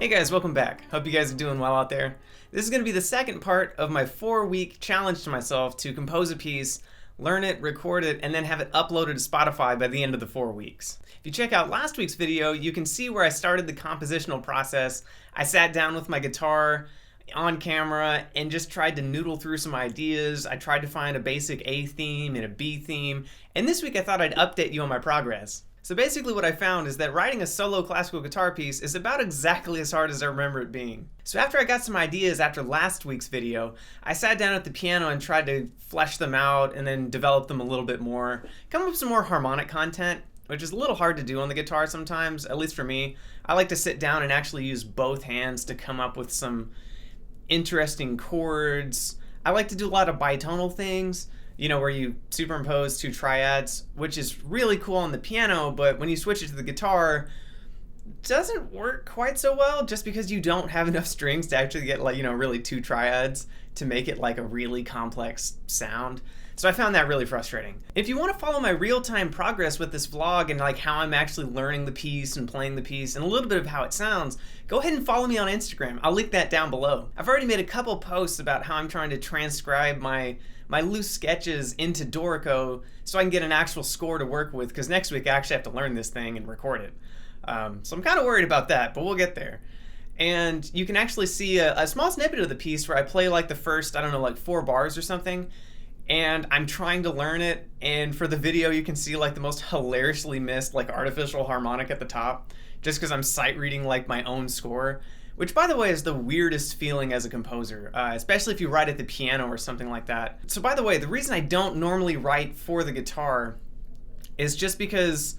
Hey guys, welcome back. Hope you guys are doing well out there. This is going to be the second part of my 4-week challenge to myself to compose a piece, learn it, record it, and then have it uploaded to Spotify by the end of the 4 weeks. If you check out last week's video, you can see where I started the compositional process. I sat down with my guitar on camera and just tried to noodle through some ideas. I tried to find a basic A theme and a B theme, and this week I thought I'd update you on my progress. So basically what I found is that writing a solo classical guitar piece is about exactly as hard as I remember it being. So after I got some ideas after last week's video, I sat down at the piano and tried to flesh them out and then develop them a little bit more, come up with some more harmonic content, which is a little hard to do on the guitar sometimes, at least for me. I like to sit down and actually use both hands to come up with some interesting chords. I like to do a lot of bitonal things, you know, where you superimpose two triads, which is really cool on the piano, but when you switch it to the guitar, it doesn't work quite so well just because you don't have enough strings to actually get, like, you know, really two triads to make it like a really complex sound. So I found that really frustrating. If you want to follow my real-time progress with this vlog and like how I'm actually learning the piece and playing the piece and a little bit of how it sounds, go ahead and follow me on Instagram. I'll link that down below. I've already made a couple posts about how I'm trying to transcribe my loose sketches into Dorico so I can get an actual score to work with, because next week I actually have to learn this thing and record it. So I'm kind of worried about that, but we'll get there. And you can actually see a small snippet of the piece where I play like the first, I don't know, like 4 bars or something, and I'm trying to learn it, and for the video you can see like the most hilariously missed like artificial harmonic at the top, just because I'm sight reading like my own score, which by the way is the weirdest feeling as a composer, especially if you write at the piano or something like that. So by the way, the reason I don't normally write for the guitar is just because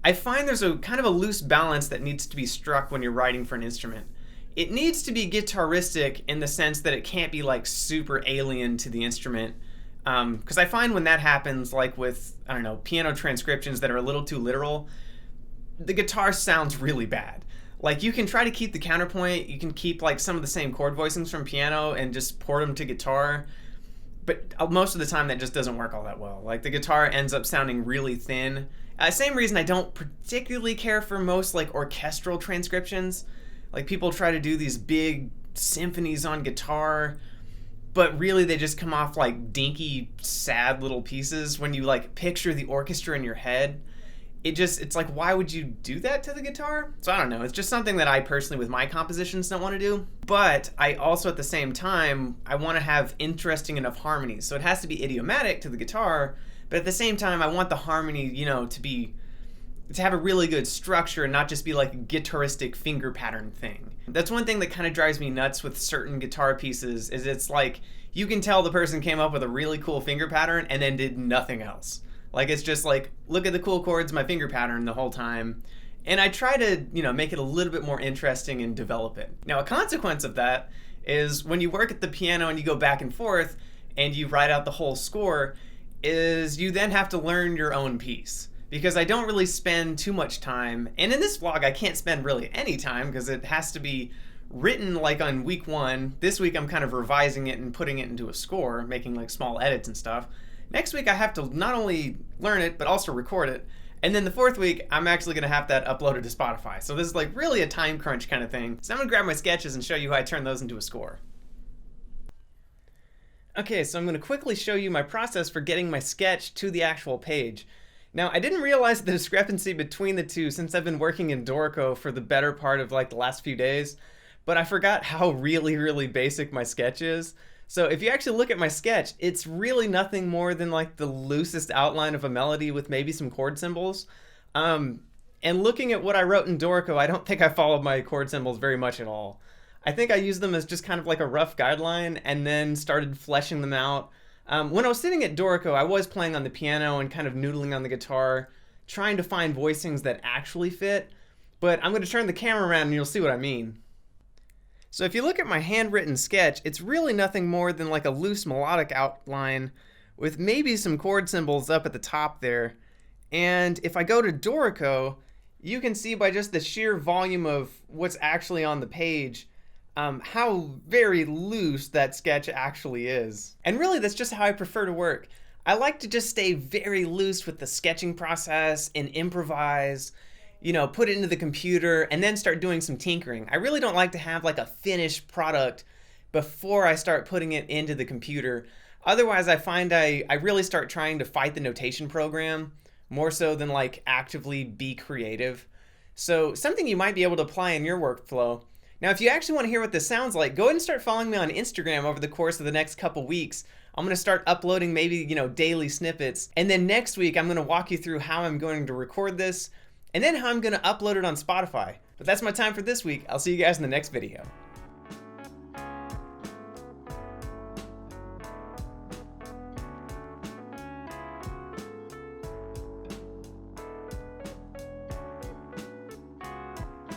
I find there's a kind of a loose balance that needs to be struck when you're writing for an instrument. It needs to be guitaristic in the sense that it can't be like super alien to the instrument. Because I find when that happens, like with, I don't know, piano transcriptions that are a little too literal, the guitar sounds really bad. Like, you can try to keep the counterpoint, you can keep like some of the same chord voicings from piano and just port them to guitar, but most of the time that just doesn't work all that well. Like, the guitar ends up sounding really thin. Same reason I don't particularly care for most like orchestral transcriptions. Like, people try to do these big symphonies on guitar, but really they just come off like dinky, sad little pieces when you like picture the orchestra in your head. It's like, why would you do that to the guitar? So I don't know, it's just something that I personally with my compositions don't want to do. But I also at the same time, I want to have interesting enough harmonies. So it has to be idiomatic to the guitar, but at the same time I want the harmony, you know, to have a really good structure and not just be like a guitaristic finger pattern thing. That's one thing that kind of drives me nuts with certain guitar pieces, is it's like you can tell the person came up with a really cool finger pattern and then did nothing else. Like, it's just like, look at the cool chords, my finger pattern the whole time. And I try to, you know, make it a little bit more interesting and develop it. Now, a consequence of that is when you work at the piano and you go back and forth and you write out the whole score, is you then have to learn your own piece. Because I don't really spend too much time, and in this vlog I can't spend really any time because it has to be written like on week 1. This week I'm kind of revising it and putting it into a score, making like small edits and stuff. Next week I have to not only learn it, but also record it. And then the 4th week, I'm actually gonna have that uploaded to Spotify. So this is like really a time crunch kind of thing. So I'm gonna grab my sketches and show you how I turn those into a score. Okay, so I'm gonna quickly show you my process for getting my sketch to the actual page. Now, I didn't realize the discrepancy between the two since I've been working in Dorico for the better part of like the last few days, but I forgot how really basic my sketch is. So if you actually look at my sketch, it's really nothing more than like the loosest outline of a melody with maybe some chord symbols. And looking at what I wrote in Dorico, I don't think I followed my chord symbols very much at all. I think I used them as just kind of like a rough guideline and then started fleshing them out. When I was sitting at Dorico, I was playing on the piano and kind of noodling on the guitar, trying to find voicings that actually fit, but I'm going to turn the camera around and you'll see what I mean. So if you look at my handwritten sketch, it's really nothing more than like a loose melodic outline with maybe some chord symbols up at the top there. And if I go to Dorico, you can see by just the sheer volume of what's actually on the page, how very loose that sketch actually is. And really that's just how I prefer to work. I like to just stay very loose with the sketching process and improvise put it into the computer and then start doing some tinkering. I really don't like to have like a finished product before I start putting it into the computer. Otherwise, I find I really start trying to fight the notation program more so than like actively be creative. So something you might be able to apply in your workflow. Now, if you actually want to hear what this sounds like, go ahead and start following me on Instagram over the course of the next couple weeks. I'm going to start uploading maybe, daily snippets. And then next week, I'm going to walk you through how I'm going to record this and then how I'm going to upload it on Spotify. But that's my time for this week. I'll see you guys in the next video.